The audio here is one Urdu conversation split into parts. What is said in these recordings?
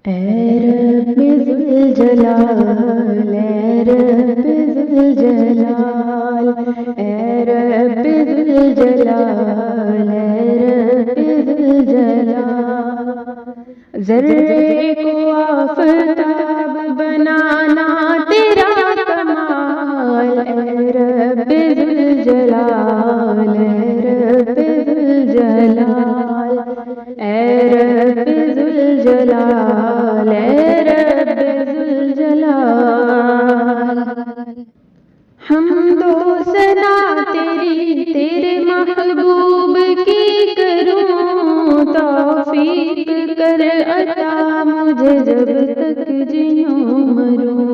اے رب ذوالجلال، اے رب ذوالجلال، اے رب ذوالجلال، اے رب ذوالجلال، ذرے کو آفتاب بنانا تیرا کمال، اے رب ذوالجلال، اے رب ذوالجلال، اے رب ذوالجلال، اے رب ذوالجلال، حمد و ثنا تیری تیرے محبوب کی کروں، توفیق کر عطا مجھے جب تک جیوں مروں،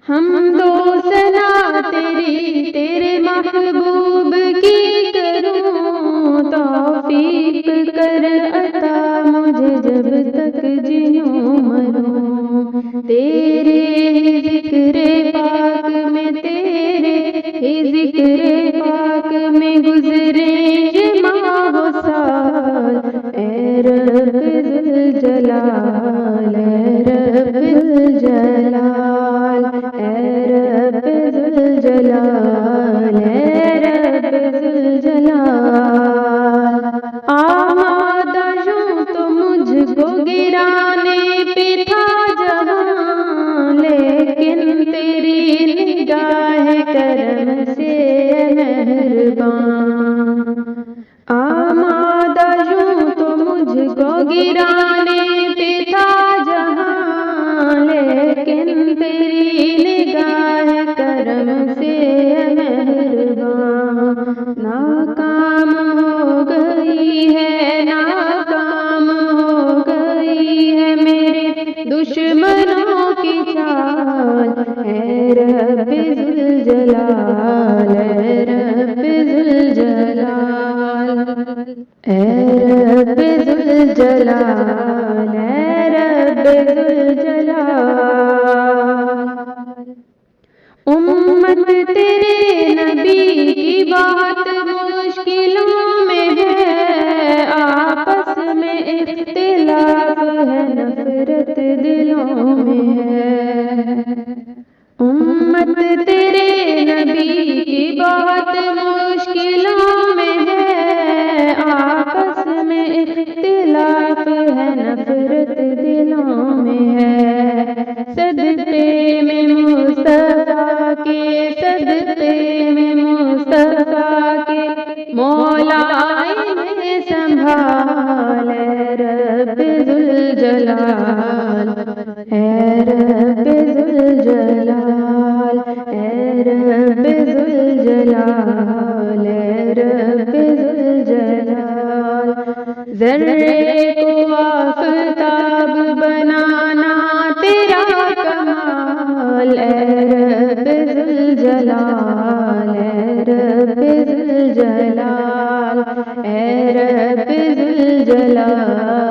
حمد و ثنا تیری تیرے محبوب کی کروں، توفیق کر عطا مجھے جب تک جیوں مروں، تیرے ذکر پاک میں، تیرے ذکر پاک میں گزرے یہ ماہ و سال، اے رب ذوالجلال، اے رب ذوالجلال، اے رب ذوالجلال، اے رب ذوالجلال، آمادہ یوں تو مجھ کو گرانے پہ تھا جہاں، لیکن تیری نگاہ کرم سے مہربان، آمادہ یوں تو مجھ کو گرانے پہ تھا جہاں، لیکن تیری نگاہ کرم سے مہربان، ناکام ہو گئی ہے، ناکام ہو گئی ہے میرے دشمنوں کی چال، اے رب ذوالجلال، اے رب ذوالجلال، اے رب ذوالجلال، اے رب ذوالجلال، امت تیرے نبی کی بات مشکلوں میں ہے، آپس میں اختلاف ہے، نفرت دلوں میں ہے، امت تیرے نبی کی بات مشکلوں میں ہے، آپس میں اختلاف ہے، نفرت دلوں میں ہے، صدقے میں مصطفیٰ کے، صدقے میں مصطفیٰ کے مولا انہیں سنبھال، اے رب ذوالجلال، اے رب ذوالجلال، اے رب ذوالجلال، اے رب ذوالجلال، ذرے کو آفتاب بنانا تیرا کمال، اے رب ذوالجلال، اے رب ذوالجلال، اے رب ذوالجلال،